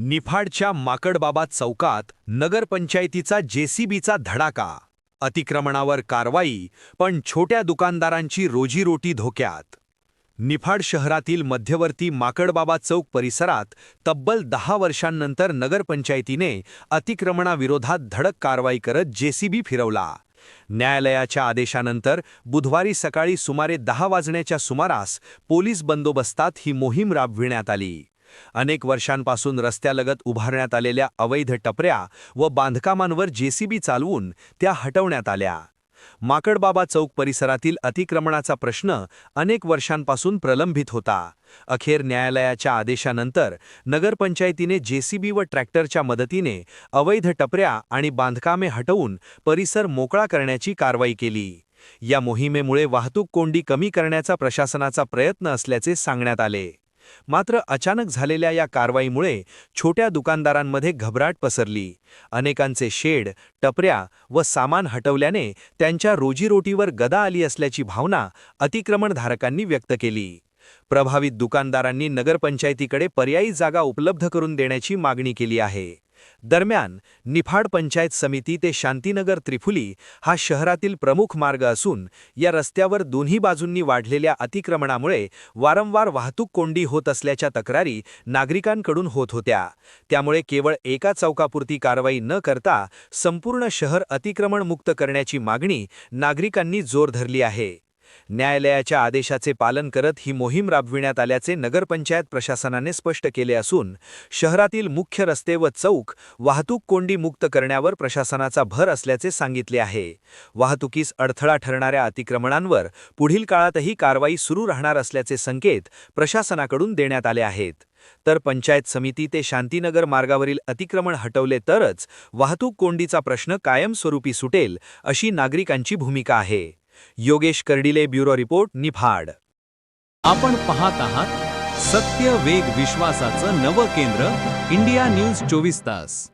निफाडच्या माकडबाबा चौकात नगरपंचायतीचा जेसीबीचा धडाका. अतिक्रमणावर कारवाई, पण छोट्या दुकानदारांची रोजीरोटी धोक्यात. निफाड शहरातील मध्यवर्ती माकडबाबा चौक परिसरात तब्बल 10 वर्षांनंतर नगरपंचायतीने अतिक्रमणाविरोधात धडक कारवाई करत जेसीबी फिरवला. न्यायालयाच्या आदेशानंतर बुधवारी सकाळी सुमारे 10 वाजण्याच्या सुमारास पोलीस बंदोबस्तात ही मोहीम राबविण्यात आली. अनेक वर्षांपासून रस्त्यालगत उभारण्यात आलेल्या अवैध टपऱ्या व बांधकामांवर जेसीबी चालवून त्या हटवण्यात आल्या. माकडबाबा चौक परिसरातील अतिक्रमणाचा प्रश्न अनेक वर्षांपासून प्रलंबित होता. अखेर न्यायालयाच्या आदेशानंतर नगरपंचायतीने जेसीबी व ट्रॅक्टरच्या मदतीने अवैध टपऱ्या आणि बांधकामे हटवून परिसर मोकळा करण्याची कारवाई केली. या मोहिमेमुळे वाहतूक कोंडी कमी करण्याचा प्रशासनाचा प्रयत्न असल्याचे सांगण्यात आले. मात्र अचानक झालेल्या या कारवाईमुळे छोट्या दुकानदारांमध्ये घबराट पसरली. अनेकांचे शेड, टपऱ्या व सामान हटवल्याने त्यांच्या रोजीरोटीवर गदा आली असल्याची भावना अतिक्रमणधारकांनी व्यक्त केली. प्रभावित दुकानदारांनी नगरपंचायतीकडे पर्यायी जागा उपलब्ध करून देण्याची मागणी केली आहे. दरम्यान निफाड पंचायत समिती ते शांतीनगर त्रिफुली हा शहरातील प्रमुख मार्ग असून या रस्त्यावर दोन्ही बाजूंनी वाढलेल्या अतिक्रमणामुळे वारंवार वाहतूक कोंडी होत असल्याच्या तक्रारी नागरिकांकडून होत होत्या. त्यामुळे केवळ एका चौकापुरती कारवाई न करता संपूर्ण शहर अतिक्रमणमुक्त करण्याची मागणी नागरिकांनी जोर धरली आहे. न्यायालयाच्या आदेशाचे पालन करत ही मोहीम राबविण्यात आल्याचे नगरपंचायत प्रशासनाने स्पष्ट केले असून शहरातील मुख्य रस्ते व चौक वाहतूक कोंडी मुक्त करण्यावर प्रशासनाचा भर असल्याचे सांगितले आहे. वाहतुकीस अडथळा ठरणाऱ्या अतिक्रमणांवर पुढील काळातही कारवाई सुरू राहणार असल्याचे संकेत प्रशासनाकडून देण्यात आले आहेत. तर पंचायत समिती ते शांतीनगर मार्गावरील अतिक्रमण हटवले तरच वाहतूक कोंडीचा प्रश्न कायमस्वरूपी सुटेल, अशी नागरिकांची भूमिका आहे. Yogesh Kardile, bureau report, Niphad. आपण पाहत आहात सत्य, वेग, विश्वासाचं नवं केंद्र, इंडिया न्यूज 24 तास.